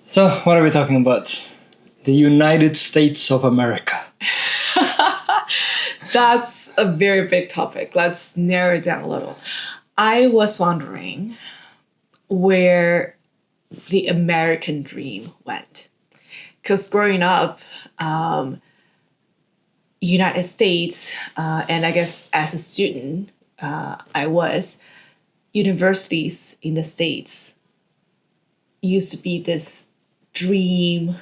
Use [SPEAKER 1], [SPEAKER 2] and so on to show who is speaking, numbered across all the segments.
[SPEAKER 1] So, what are we talking about? The United States of America.
[SPEAKER 2] That's a very big topic. Let's narrow it down a little. I was wondering where the American dream went. Because growing up, United States, and I guess as a student, universities in the States used to be this dream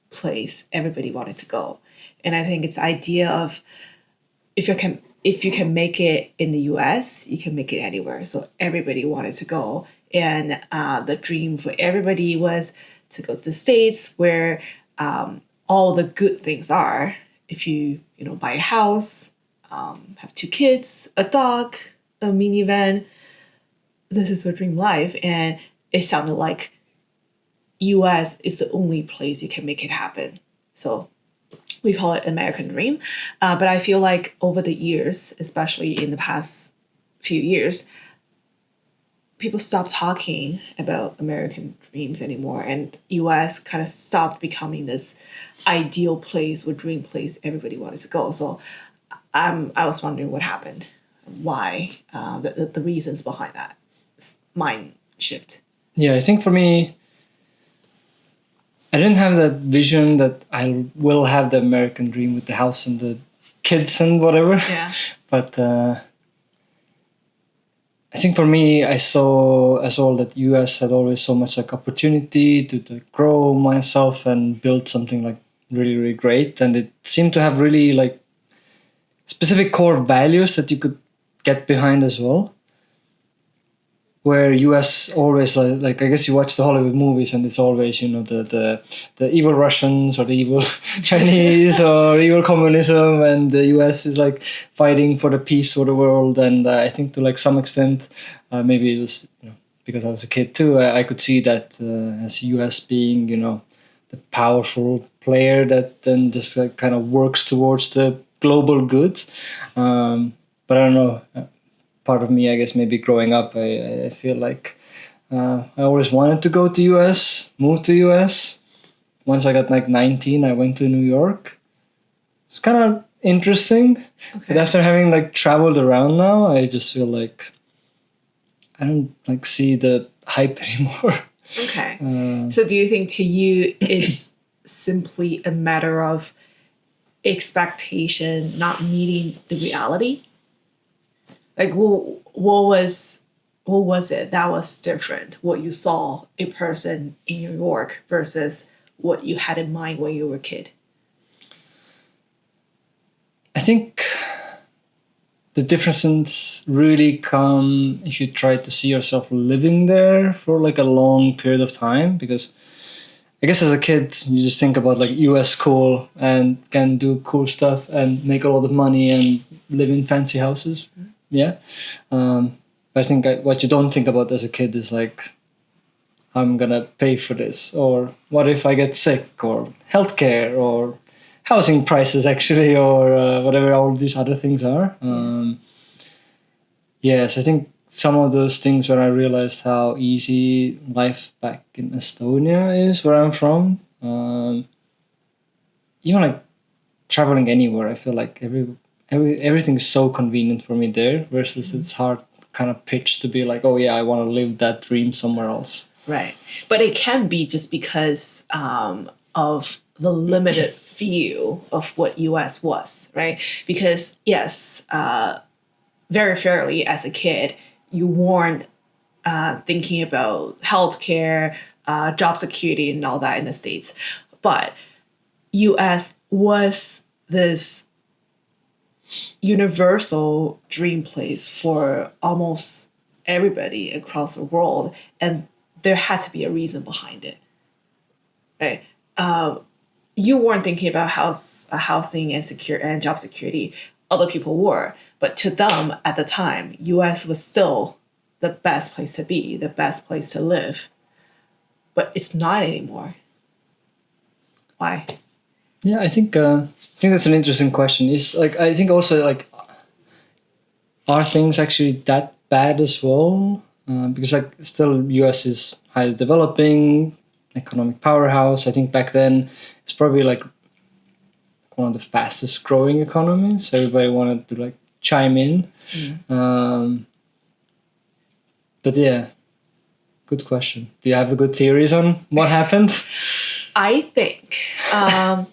[SPEAKER 2] place everybody wanted to go. And I think it's the idea of if you can make it in the US, you can make it anywhere. So everybody wanted to go. And the dream for everybody was to go to the States where all the good things are. If you buy a house, have 2 kids, a dog, a minivan, this is your dream life. And it sounded like US is the only place you can make it happen. So we call it American Dream. But I feel like over the years, especially in the past few years, people stopped talking about American dreams anymore. And US kind of stopped becoming this ideal place or dream place everybody wanted to go. So I was wondering what happened, why, the reasons behind that mind shift.
[SPEAKER 1] Yeah, I think for me, I didn't have that vision that I will have the American dream with the house and the kids and whatever.
[SPEAKER 2] Yeah.
[SPEAKER 1] But I think for me, I saw as well that US had always so much like opportunity to grow myself and build something like really, really great. And it seemed to have really like specific core values that you could get behind as well. Where US always like I guess you watch the Hollywood movies and it's always the evil Russians or the evil Chinese or evil communism, and the US is like fighting for the peace of the world. And I think to like some extent maybe it was because I was a kid too, I could see that as US being the powerful player that then just like kind of works towards the global good. But I don't know. Part of me, I guess, maybe growing up, I feel like I always wanted to go to US, move to US. Once I got like 19, I went to New York. It's kind of interesting. Okay. But after having like traveled around now, I just feel like I don't like see the hype anymore.
[SPEAKER 2] Okay. So do you think to you it's simply a matter of expectation not meeting the reality? Like, what was it that was different? What you saw in person in New York versus what you had in mind when you were a kid?
[SPEAKER 1] I think the differences really come if you try to see yourself living there for like a long period of time. Because I guess as a kid, you just think about like US cool and can do cool stuff and make a lot of money and live in fancy houses. Mm-hmm. Yeah. But I think what you don't think about as a kid is like, I'm going to pay for this, or what if I get sick, or healthcare, or housing prices actually, or whatever all these other things are. Yes, I think some of those things when I realized how easy life back in Estonia is, where I'm from, even like traveling anywhere, I feel like everything is so convenient for me there versus it's hard kind of pitch to be like, oh yeah, I want to live that dream somewhere else.
[SPEAKER 2] Right. But it can be just because of the limited view of what US was, right? Because yes, very fairly as a kid, you weren't thinking about healthcare, job security and all that in the States. But US was this universal dream place for almost everybody across the world, and there had to be a reason behind it, right? You weren't thinking about housing and job security. Other people were, but to them at the time, US was still the best place to be, the best place to live. But it's not anymore. Why?
[SPEAKER 1] Yeah, I think that's an interesting question. Is like I think also like, are things actually that bad as well? Because like still, US is highly developing. economic powerhouse. I think back then it's probably like one of the fastest growing economies. Everybody wanted to like chime in. But yeah, good question. Do you have the good theories on what happened?
[SPEAKER 2] I think at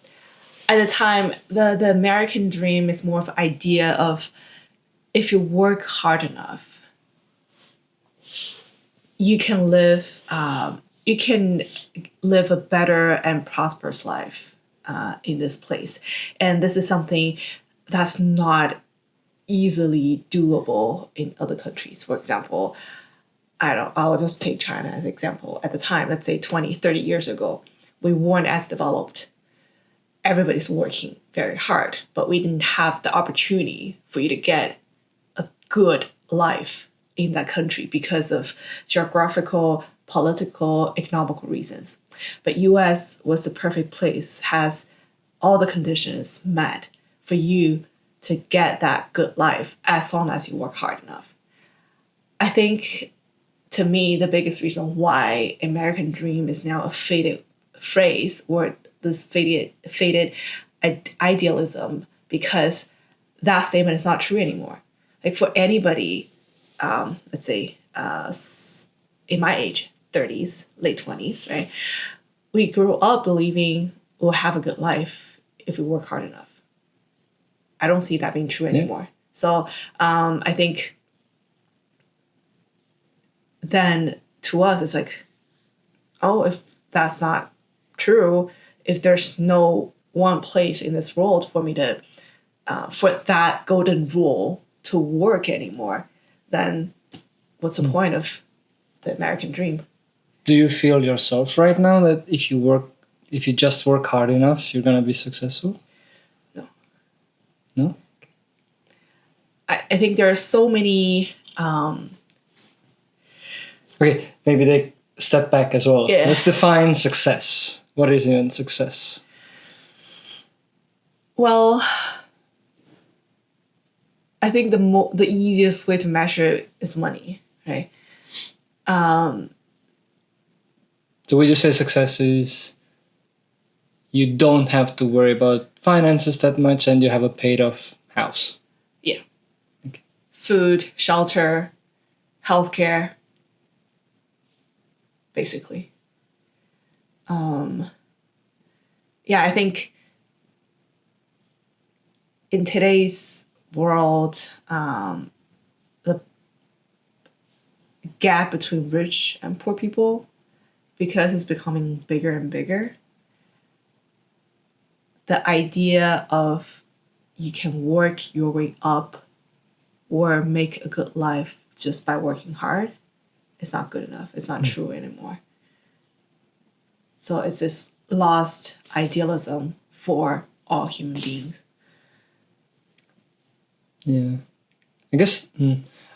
[SPEAKER 2] the time, the American dream is more of an idea of if you work hard enough, you can live a better and prosperous life in this place. And this is something that's not easily doable in other countries. For example, I'll just take China as an example. At the time, let's say 20, 30 years ago, we weren't as developed. Everybody's working very hard, but we didn't have the opportunity for you to get a good life in that country because of geographical, political, economical reasons. But US was the perfect place, has all the conditions met for you to get that good life as long as you work hard enough. I think, to me, the biggest reason why American dream is now a faded phrase or this faded idealism, because that statement is not true anymore. Like for anybody, let's say in my age, 30s, late 20s, right? We grew up believing we'll have a good life if we work hard enough. I don't see that being true anymore. So I think then to us, it's like, oh, if that's not true, if there's no one place in this world for me to, for that golden rule to work anymore, then what's the point of the American dream?
[SPEAKER 1] Do you feel yourself right now that if you just work hard enough, you're gonna be successful?
[SPEAKER 2] No.
[SPEAKER 1] No?
[SPEAKER 2] I think there are so many.
[SPEAKER 1] Okay, maybe they step back as well.
[SPEAKER 2] Yeah.
[SPEAKER 1] Let's define success. What is even success?
[SPEAKER 2] Well, I think the easiest way to measure it is money, right?
[SPEAKER 1] So would you say success is you don't have to worry about finances that much and you have a paid off house?
[SPEAKER 2] Yeah.
[SPEAKER 1] Okay.
[SPEAKER 2] Food, shelter, healthcare, basically. Yeah, I think in today's world, the gap between rich and poor people, because it's becoming bigger and bigger, the idea of you can work your way up or make a good life just by working hard, it's not good enough. It's not true anymore. So it's this lost idealism for all human beings.
[SPEAKER 1] Yeah. I guess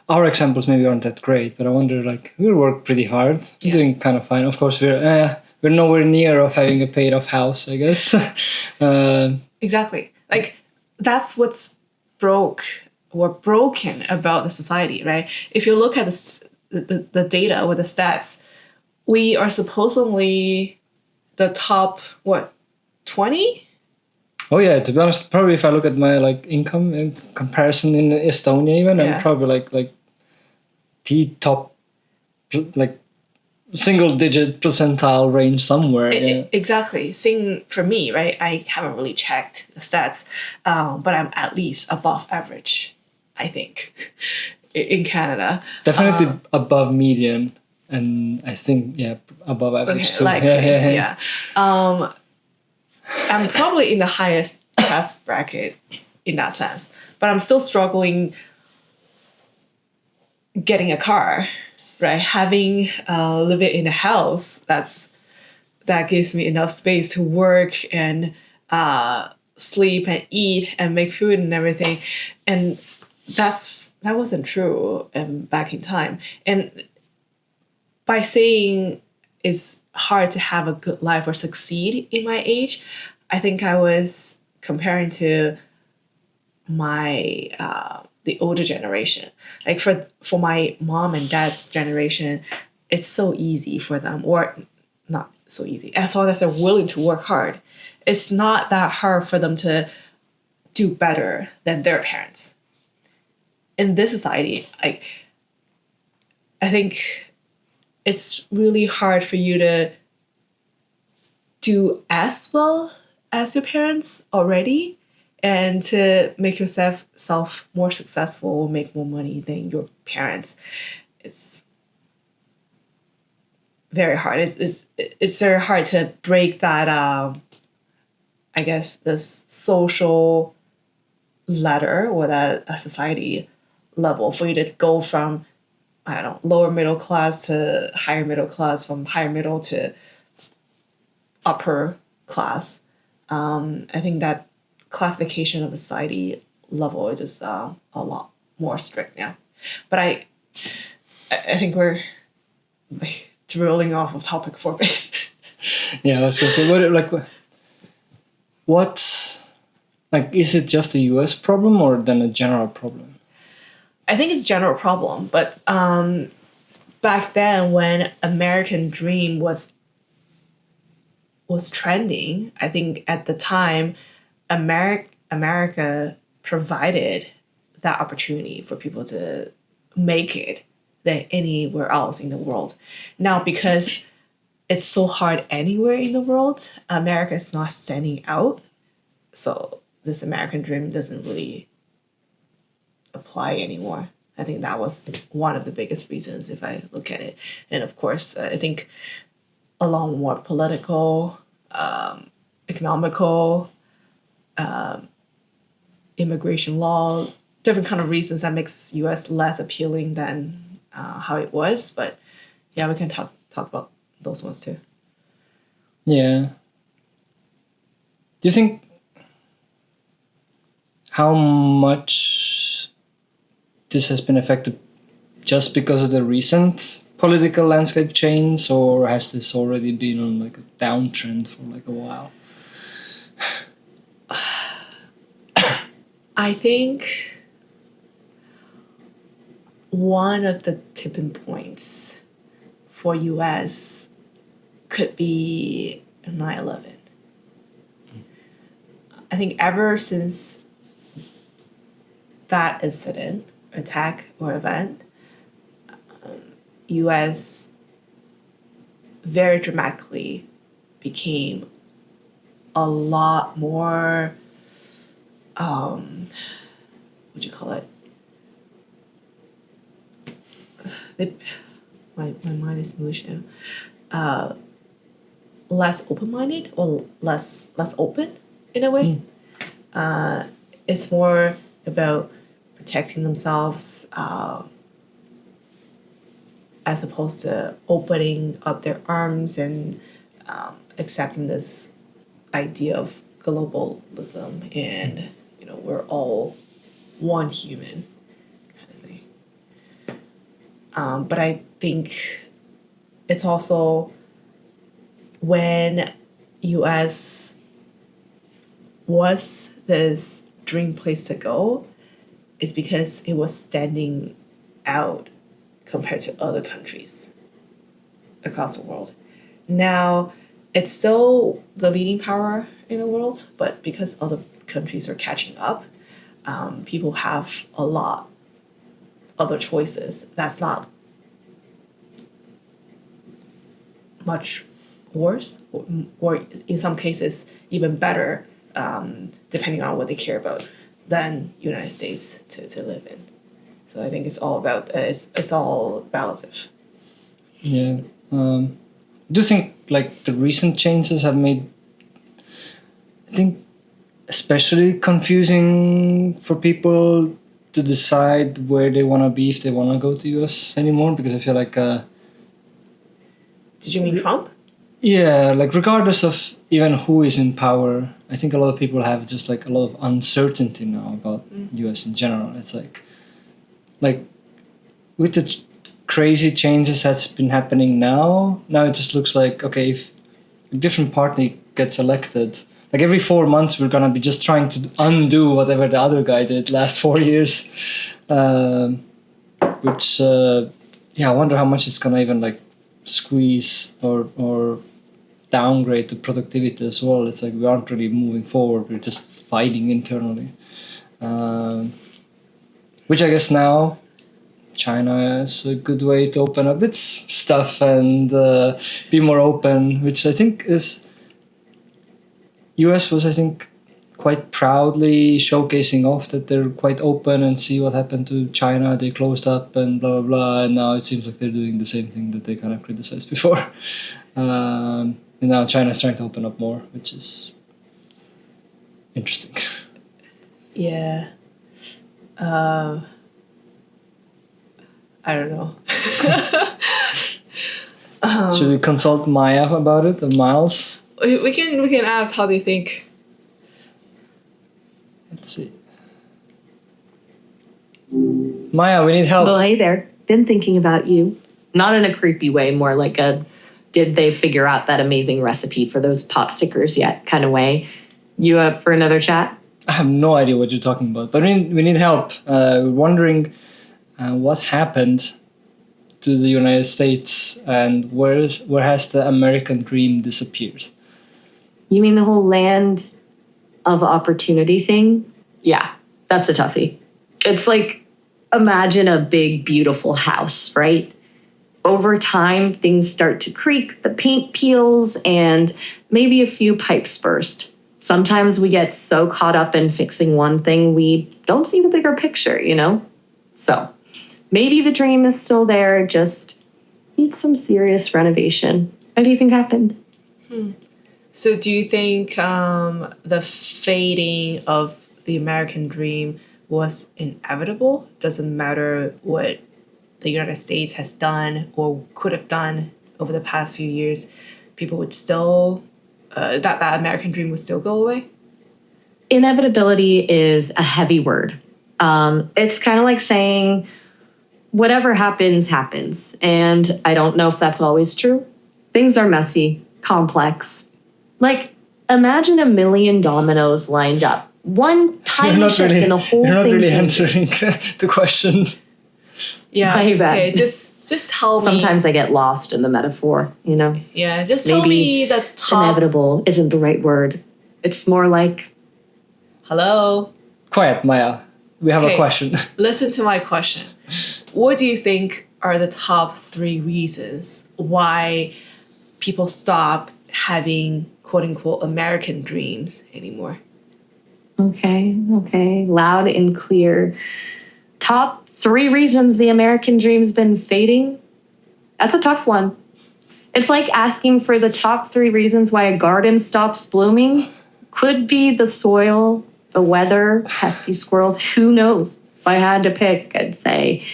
[SPEAKER 1] our examples maybe aren't that great, but I wonder, like, we work pretty hard. We're doing kind of fine. Of course, we're nowhere near of having a paid off house, I guess.
[SPEAKER 2] Exactly. Like, that's what's broken about the society, right? If you look at the data or the stats, we are supposedly the top, 20?
[SPEAKER 1] Oh yeah, to be honest, probably if I look at my like income in comparison in Estonia even, I'm probably like the top like single digit percentile range somewhere.
[SPEAKER 2] Exactly. Same for me, right? I haven't really checked the stats, but I'm at least above average, I think, in Canada.
[SPEAKER 1] Definitely above median, and I think above average too.
[SPEAKER 2] Like, yeah. I'm probably in the highest class bracket in that sense, but I'm still struggling getting a car, right? Having living in a house that gives me enough space to work and sleep and eat and make food and everything, and that wasn't true back in time. And by saying it's hard to have a good life or succeed in my age, I think I was comparing to my the older generation. Like for my mom and dad's generation, it's so easy for them, or not so easy. As long as they're willing to work hard, it's not that hard for them to do better than their parents. In this society, I think it's really hard for you to do as well as your parents already, and to make yourself more successful, make more money than your parents. It's very hard. It's very hard to break that. I guess this social ladder or that a society level for you to go from, I don't know, lower middle class to higher middle class, from higher middle to upper class. I think that classification of the society level is just a lot more strict now. But I think we're like drilling off of topic for a bit.
[SPEAKER 1] Yeah, I was gonna say, what's like, is it just a US problem or then a general problem?
[SPEAKER 2] I think it's a general problem, but back then when American Dream was trending, I think at the time, America provided that opportunity for people to make it than anywhere else in the world. Now, because it's so hard anywhere in the world, America is not standing out. So this American Dream doesn't really apply anymore. I think that was one of the biggest reasons if I look at it. And of course, I think along more political, economical, immigration law, different kind of reasons that makes US less appealing than how it was. But yeah, we can talk about those ones too.
[SPEAKER 1] Yeah. Do you think how much this has been affected just because of the recent political landscape change, or has this already been on like a downtrend for like a while?
[SPEAKER 2] I think one of the tipping points for US could be 9/11. I think ever since that incident, attack or event, US very dramatically became a lot more, what do you call it? My mind is mush now. Less open-minded or less open in a way. It's more about protecting themselves as opposed to opening up their arms and accepting this idea of globalism and, you know, we're all one human kind of thing. But I think it's also when US was this dream place to go, is because it was standing out compared to other countries across the world. Now, it's still the leading power in the world, but because other countries are catching up, people have a lot other choices. That's not much worse, or in some cases even better, depending on what they care about, than United States to live in. So I think it's all about it's all relative.
[SPEAKER 1] Yeah. Do you think like the recent changes have made, I think, especially confusing for people to decide where they want to be if they want to go to US anymore? Because I feel like
[SPEAKER 2] Did you mean Trump?
[SPEAKER 1] yeah, like regardless of even who is in power, I think a lot of people have just like a lot of uncertainty now about US in general. It's like with the crazy changes that's been happening now it just looks like, okay, if a different party gets elected, like every 4 months we're gonna be just trying to undo whatever the other guy did last 4 years, which I wonder how much it's gonna even like squeeze or downgrade to productivity as well. It's like we aren't really moving forward. We're just fighting internally. Which I guess now China is a good way to open up its stuff and be more open, which I think is... US was, I think, quite proudly showcasing off that they're quite open and see what happened to China. They closed up and blah, blah, blah. And now it seems like they're doing the same thing that they kind of criticized before. And now China's trying to open up more, which is interesting.
[SPEAKER 2] Yeah. I don't know.
[SPEAKER 1] Should we consult Maya about it, or Miles?
[SPEAKER 2] We can ask how they think.
[SPEAKER 1] Let's see. Maya, we need help.
[SPEAKER 3] Well, hey there. Been thinking about you. Not in a creepy way, more like a did they figure out that amazing recipe for those pot stickers yet kind of way. You up for another chat?
[SPEAKER 1] I have no idea what you're talking about, but we need help. We're wondering what happened to the United States and where has the American dream disappeared?
[SPEAKER 3] You mean the whole land of opportunity thing? Yeah, that's a toughie. It's like, imagine a big, beautiful house, right? Over time, things start to creak, the paint peels, and maybe a few pipes burst. Sometimes we get so caught up in fixing one thing, we don't see the bigger picture, you know? So maybe the dream is still there, just needs some serious renovation. What do you think happened?
[SPEAKER 2] So do you think the fading of the American dream was inevitable? Doesn't matter what the United States has done or could have done over the past few years, people would still, that American dream would still go away?
[SPEAKER 3] Inevitability is a heavy word. It's kind of like saying, whatever happens, happens. And I don't know if that's always true. Things are messy, complex. Like, imagine a million dominoes lined up. One tiny shift and the whole thing.
[SPEAKER 1] You're not really
[SPEAKER 3] changes.
[SPEAKER 1] answering the question.
[SPEAKER 2] Yeah,
[SPEAKER 3] I bet.
[SPEAKER 2] okay, just tell me.
[SPEAKER 3] Sometimes I get lost in the metaphor, you know?
[SPEAKER 2] Yeah, just tell me the top.
[SPEAKER 3] Inevitable isn't the right word. It's more like...
[SPEAKER 2] Hello?
[SPEAKER 1] Quiet, Maya. We have a question.
[SPEAKER 2] Listen to my question. What do you think are the top 3 reasons why people stop having quote-unquote American dreams anymore?
[SPEAKER 3] Okay. Loud and clear. Top 3 reasons the American dream's been fading? That's a tough one. It's like asking for the top 3 reasons why a garden stops blooming. Could be the soil, the weather, pesky squirrels, who knows? If I had to pick, I'd say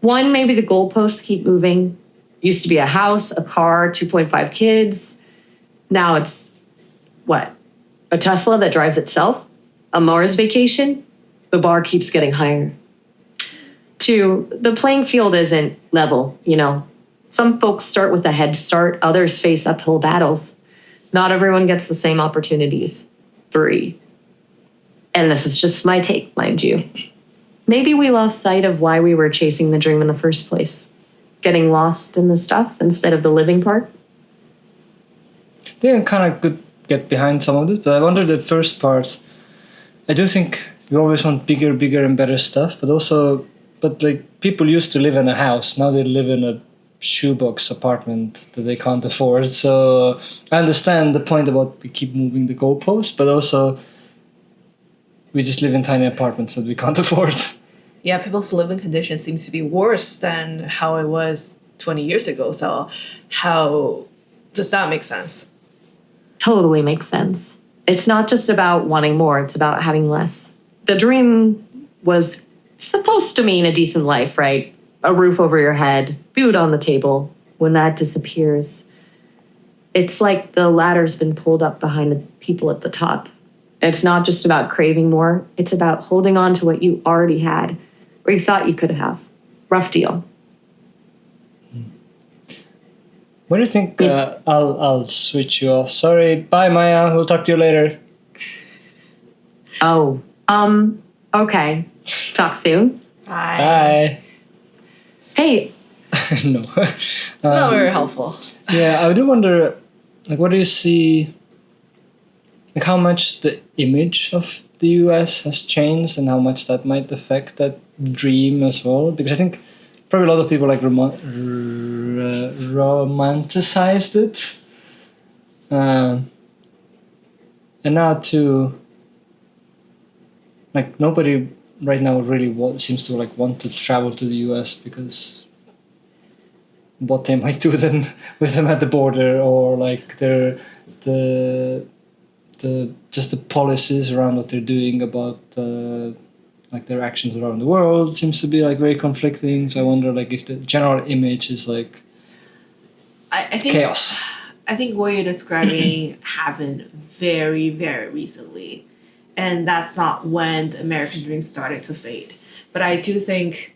[SPEAKER 3] 1, maybe the goalposts keep moving. Used to be a house, a car, 2.5 kids. Now it's, what? A Tesla that drives itself? A Mars vacation? The bar keeps getting higher. 2, the playing field isn't level, you know. Some folks start with a head start, others face uphill battles. Not everyone gets the same opportunities. 3, and this is just my take, mind you, maybe we lost sight of why we were chasing the dream in the first place. Getting lost in the stuff instead of the living part.
[SPEAKER 1] I think I kind of could get behind some of it, but I wonder the first part. I do think we always want bigger and better stuff, but like people used to live in a house. Now they live in a shoebox apartment that they can't afford. So I understand the point about we keep moving the goalposts, but also we just live in tiny apartments that we can't afford.
[SPEAKER 2] Yeah, people's living conditions seems to be worse than how it was 20 years ago. So how does that make sense?
[SPEAKER 3] Totally makes sense. It's not just about wanting more, it's about having less. The dream was supposed to mean a decent life, right? A roof over your head, food on the table. When that disappears, it's like the ladder's been pulled up behind the people at the top. It's not just about craving more, it's about holding on to what you already had, or you thought you could have. Rough deal.
[SPEAKER 1] What do you think? I'll switch you off. Sorry. Bye, Maya. We'll talk to you later.
[SPEAKER 3] Oh, okay. Talk soon.
[SPEAKER 1] Bye.
[SPEAKER 3] Hey.
[SPEAKER 1] No.
[SPEAKER 2] Not very helpful.
[SPEAKER 1] Yeah, I do wonder like what do you see, like how much the image of the US has changed and how much that might affect that dream as well? Because I think probably a lot of people like romanticized it. And now too, like nobody right now really seems to like want to travel to the US because what they might do then with them at the border, or like the just the policies around what they're doing about like their actions around the world seems to be like very conflicting. So I wonder like if the general image is like
[SPEAKER 2] I think
[SPEAKER 1] chaos.
[SPEAKER 2] I think what you're describing happened very, very recently. And that's not when the American dream started to fade. But I do think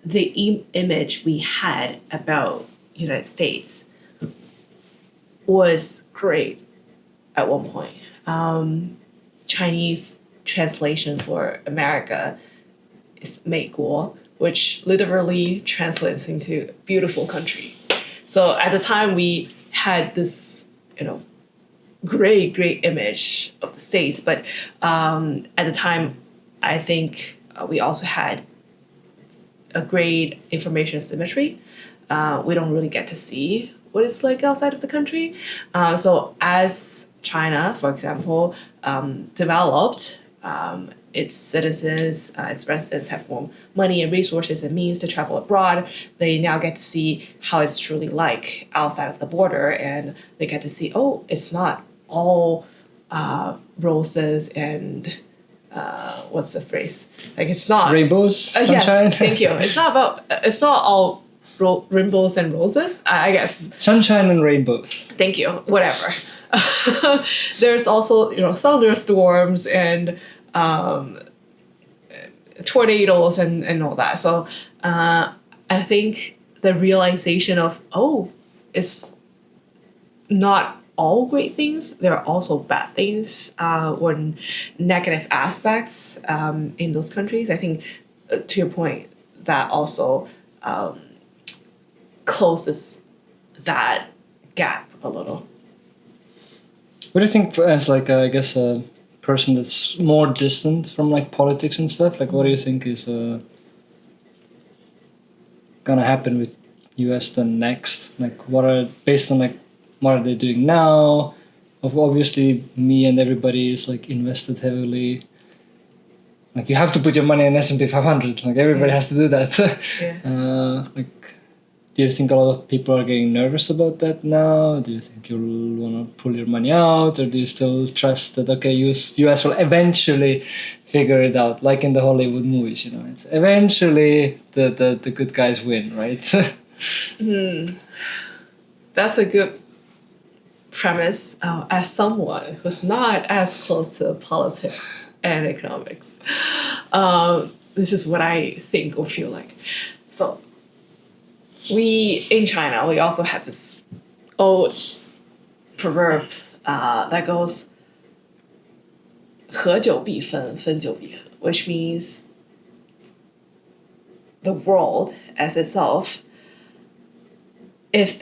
[SPEAKER 2] the image we had about United States was great at one point. Chinese translation for America is 美国, which literally translates into beautiful country. So at the time we had this, great image of the States, but at the time, I think we also had a great information symmetry. We don't really get to see what it's like outside of the country. So as China, for example, developed, its citizens, its residents have more money and resources and means to travel abroad. They now get to see how it's truly like outside of the border, and they get to see, oh, it's not all roses and what's the phrase? Like it's not
[SPEAKER 1] Rainbows, sunshine.
[SPEAKER 2] Yes, thank you. It's not all rainbows and roses. I guess
[SPEAKER 1] Sunshine and rainbows.
[SPEAKER 2] Thank you. Whatever. There's also thunderstorms and tornadoes and all that. So I think the realization of it's not all great things. There are also bad things or negative aspects in those countries. I think to your point, that also closes that gap a little.
[SPEAKER 1] What do you think, as like I guess a person that's more distant from like politics and stuff? Like, what do you think is gonna happen with U.S. then next? Like, based on like what are they doing now? Obviously, me and everybody is like invested heavily. Like, you have to put your money in S&P 500. Like, everybody has to do that.
[SPEAKER 2] Yeah.
[SPEAKER 1] Like, do you think a lot of people are getting nervous about that now? Do you think you'll want to pull your money out? Or do you still trust that, okay, US will eventually figure it out? Like in the Hollywood movies, it's eventually the good guys win, right?
[SPEAKER 2] That's a good premise. As someone who's not as close to politics and economics, this is what I think or feel like. So in China, we also have this old proverb that goes 合久必分，分久必合, which means the world as itself, if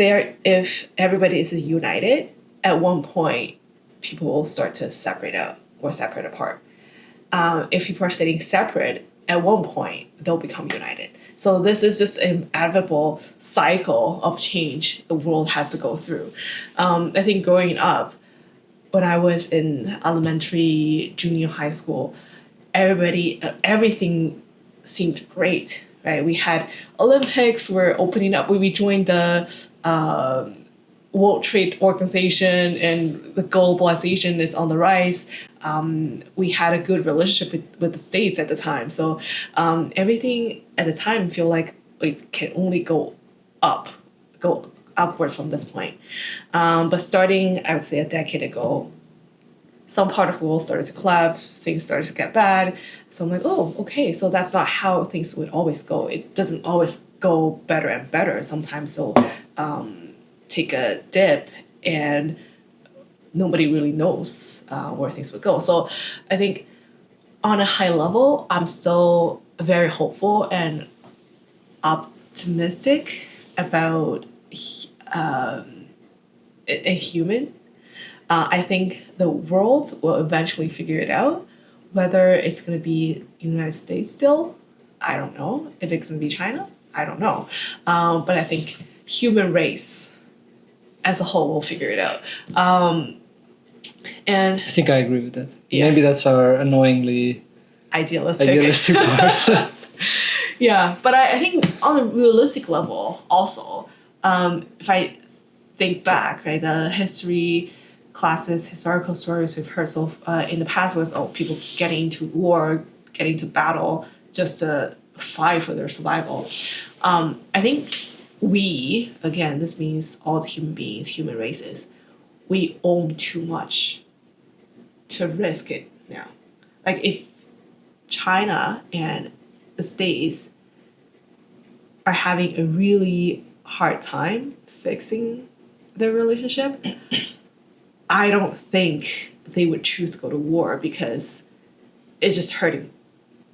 [SPEAKER 2] everybody is united, at one point people will start to separate out or separate apart. If people are sitting separate, at one point they'll become united. So this is just an inevitable cycle of change the world has to go through. I think growing up, when I was in elementary, junior high school, everything seemed great, right? We had Olympics, we're opening up, we joined the World Trade Organization, and the globalization is on the rise. We had a good relationship with the States at the time. So everything at the time feel like it can only go upwards from this point. But starting, I would say, a decade ago, some part of the world started to collapse, things started to get bad. So I'm like, oh, okay, so that's not how things would always go. It doesn't always go better and better. Sometimes they'll take a dip and nobody really knows where things would go. So I think on a high level, I'm still very hopeful and optimistic about a human. I think the world will eventually figure it out. Whether it's going to be United States still, I don't know. If it's going to be China, I don't know. But I think human race as a whole will figure it out. And
[SPEAKER 1] I think I agree with that.
[SPEAKER 2] Yeah.
[SPEAKER 1] Maybe that's our annoyingly
[SPEAKER 2] idealistic
[SPEAKER 1] part.
[SPEAKER 2] Yeah, but I think on a realistic level also, if I think back, right, the history classes, historical stories we've heard so in the past was people getting into war, getting into battle just to fight for their survival. I think we, again, this means all the human beings, human races, we own too much to risk it now. Like if China and the States are having a really hard time fixing their relationship, I don't think they would choose to go to war because it's just hurting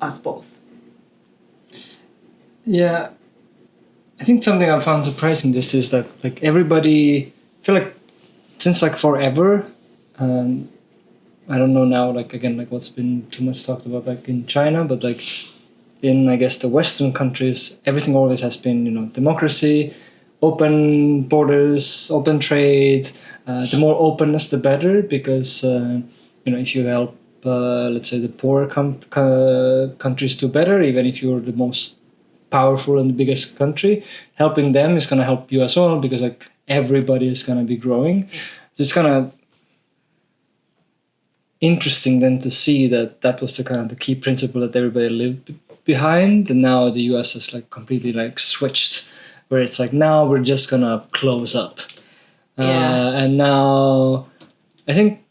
[SPEAKER 2] us both.
[SPEAKER 1] Yeah, I think something I found surprising just is that like everybody, I feel like since like forever, I don't know now like again like what's been too much talked about like in China, but like in I guess the Western countries, everything always has been democracy, open borders, open trade. The more openness, the better, because if you help, let's say, the poorer countries do better, even if you're the most powerful and the biggest country, helping them is going to help you as well, because like everybody is going to be growing. So it's kind of interesting then to see that was the kind of the key principle that everybody lived behind, and now the US has like completely like switched, where it's like now we're just gonna close up. And now I think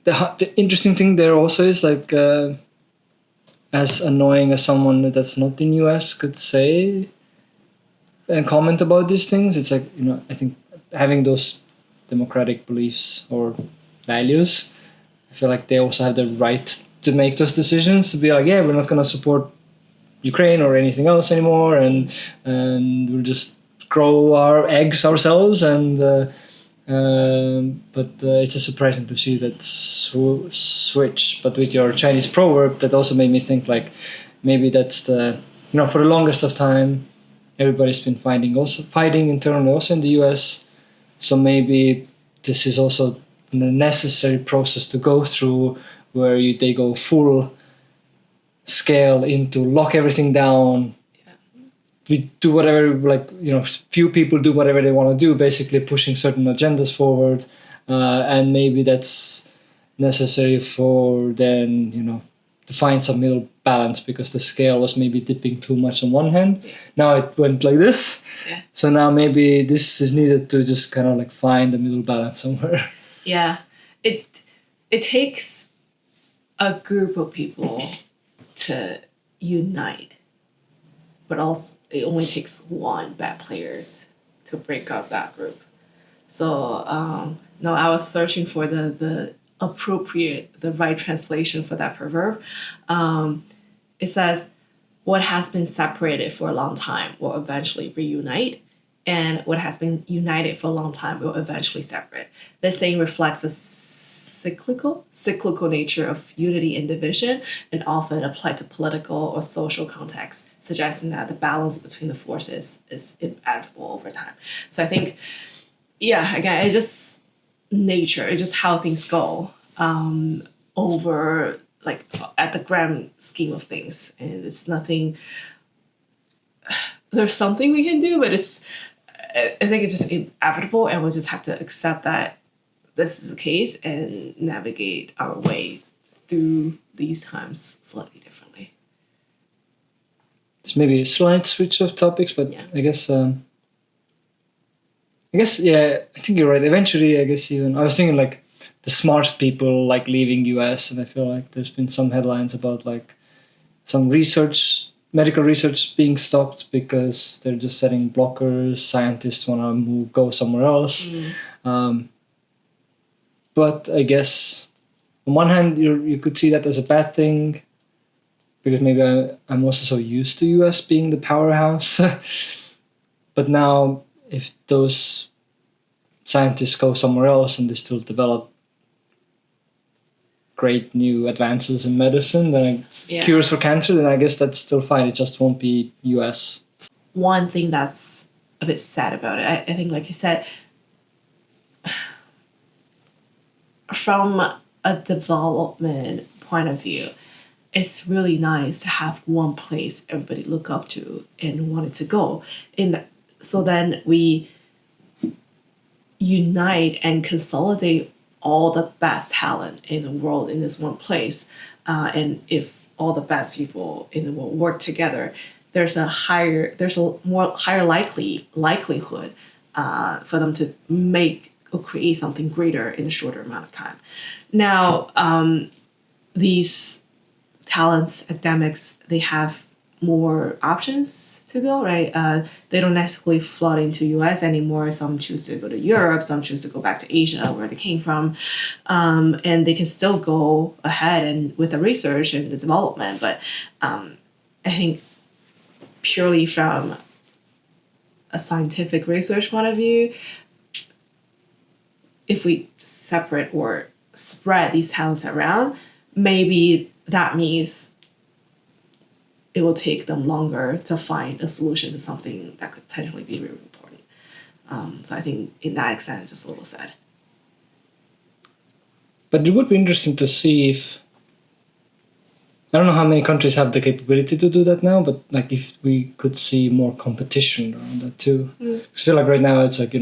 [SPEAKER 1] the interesting thing there also is like as annoying as someone that's not in US could say and comment about these things, it's like I think having those democratic beliefs or values, I feel like they also have the right to make those decisions, to be like, yeah, we're not going to support Ukraine or anything else anymore, and we'll just grow our eggs ourselves. But it's just surprising to see that switch. But with your Chinese proverb, that also made me think like maybe that's the for the longest of time, everybody's been fighting internally also in the US. So maybe this is also the necessary process to go through, where they go full scale into lock everything down. We do whatever, few people do whatever they want to do, basically pushing certain agendas forward, and maybe that's necessary for then to find some middle balance, because the scale was maybe dipping too much on one hand. Now it went like this, so now maybe this is needed to just kind of like find the middle balance somewhere.
[SPEAKER 2] Yeah, it takes a group of people to unite, but also it only takes one bad players to break up that group. So no, I was searching for the right translation for that proverb. It says, "What has been separated for a long time will eventually reunite, and what has been united for a long time will eventually separate." This saying reflects a cyclical nature of unity and division, and often applied to political or social contexts, suggesting that the balance between the forces is inevitable over time. So I think, again, it's just nature, it's just how things go over, like, at the grand scheme of things. And it's nothing, there's something we can do, but I think it's just inevitable, and we'll just have to accept that this is the case and navigate our way through these times slightly differently.
[SPEAKER 1] It's maybe a slight switch of topics, but I guess I think you're right. Eventually, I guess even I was thinking like the smart people like leaving US, and I feel like there's been some headlines about like some medical research being stopped because they're just setting blockers. Scientists want to go somewhere else. But I guess on one hand, you could see that as a bad thing, because maybe I'm also so used to US being the powerhouse. But now, if those scientists go somewhere else and they still develop great new advances in medicine, then cures for cancer, then I guess that's still fine. It just won't be US.
[SPEAKER 2] One thing that's a bit sad about it, I think, like you said, from a development point of view, it's really nice to have one place everybody look up to and wanted to go. So then we unite and consolidate all the best talent in the world in this one place. And if all the best people in the world work together, there's a higher likelihood for them to make or create something greater in a shorter amount of time. Now, these talents, academics, they have more options to go, right? They don't necessarily flood into US anymore. Some choose to go to Europe, some choose to go back to Asia where they came from. And they can still go ahead and with the research and the development. But I think purely from a scientific research point of view, if we separate or spread these talents around, maybe that means it will take them longer to find a solution to something that could potentially be really important. So I think in that extent, it's just a little sad.
[SPEAKER 1] But it would be interesting to see if, I don't know how many countries have the capability to do that now, but like if we could see more competition around that too. I feel like right now it's like,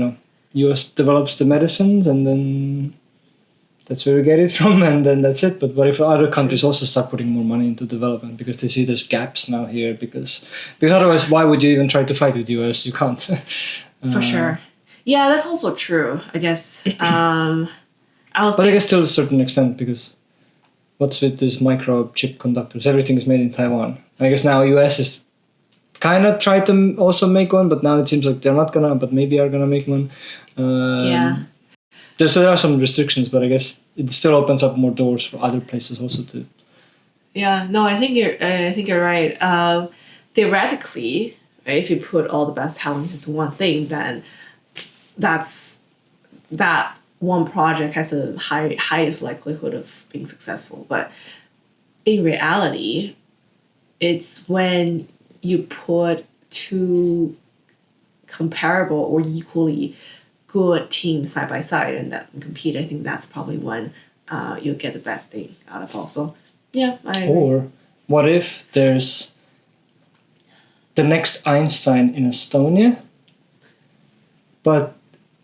[SPEAKER 1] US develops the medicines and then that's where we get it from, and then that's it. But what if other countries also start putting more money into development because they see there's gaps now here? Because otherwise, why would you even try to fight with US? You can't.
[SPEAKER 2] For sure. Yeah, that's also true, I guess. I
[SPEAKER 1] guess still to a certain extent, because what's with these microchip conductors? Everything is made in Taiwan. I guess now US is kind of tried to also make one, but now it seems like they're not gonna, but maybe are gonna make one. So there are some restrictions, but I guess it still opens up more doors for other places also too.
[SPEAKER 2] Yeah, no, I think you're right. Theoretically, right, if you put all the best talent into one thing, then that one project has a highest likelihood of being successful. But in reality, it's when you put two comparable or equally good teams side by side and that compete, I think that's probably when you'll get the best thing out of also. Yeah, I agree.
[SPEAKER 1] Or what if there's the next Einstein in Estonia, but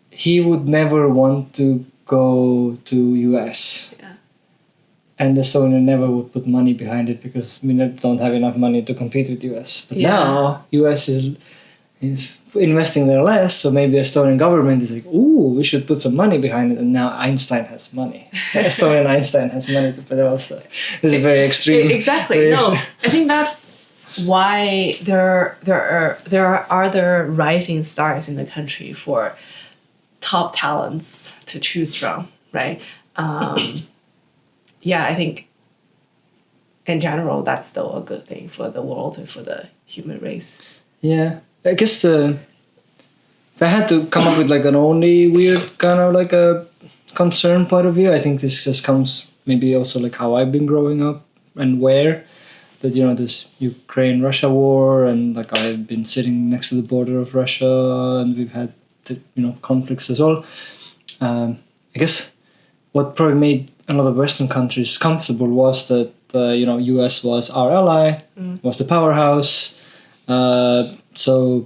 [SPEAKER 1] he would never want to go to US.
[SPEAKER 2] Yeah.
[SPEAKER 1] And Estonia never would put money behind it because we don't have enough money to compete with US. But now US is investing there less, so maybe the Estonian government is like, ooh, we should put some money behind it, and now Einstein has money. The Estonian Einstein has money to develop stuff. This is very extreme.
[SPEAKER 2] Exactly. No, I think that's why there are other rising stars in the country for top talents to choose from, right? Yeah, I think in general that's still a good thing for the world and for the human race.
[SPEAKER 1] Yeah. I guess if I had to come up with like an only weird kind of like a concern point of view, I think this just comes maybe also like how I've been growing up and where that, this Ukraine-Russia war, and like I've been sitting next to the border of Russia and we've had, conflicts as well. I guess what probably made a lot of Western countries comfortable was that, US was our ally, was the powerhouse. So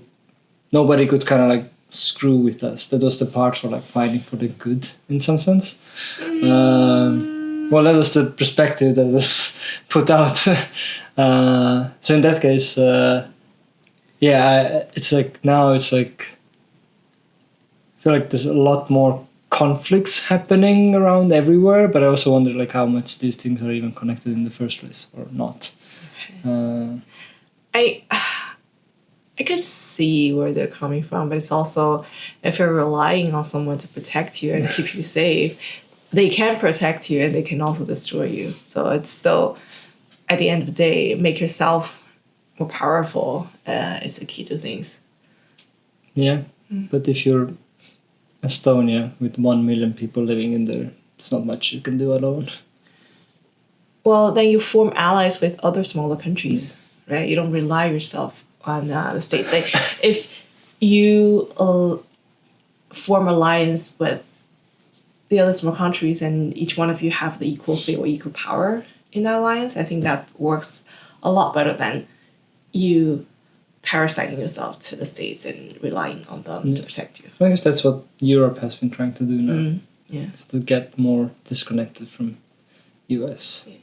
[SPEAKER 1] nobody could kind of like screw with us. That was the part for like fighting for the good in some sense. Well, that was the perspective that was put out. So in that case, it's like now it's like I feel like there's a lot more conflicts happening around everywhere, but I also wonder like how much these things are even connected in the first place or not.
[SPEAKER 2] I could see where they're coming from, but it's also if you're relying on someone to protect you and keep you safe, they can protect you and they can also destroy you. So it's still, at the end of the day, make yourself more powerful is the key to things.
[SPEAKER 1] Yeah, but if you're Estonia, with 1 million people living in there, there's not much you can do alone.
[SPEAKER 2] Well, then you form allies with other smaller countries, right? You don't rely yourself on the states. Like if you form alliance with the other small countries and each one of you have the equal say or equal power in that alliance, I think that works a lot better than you parasiting yourself to the states and relying on them to protect you.
[SPEAKER 1] I guess that's what Europe has been trying to do now,
[SPEAKER 2] Yeah.
[SPEAKER 1] is to get more disconnected from US.
[SPEAKER 2] Yeah.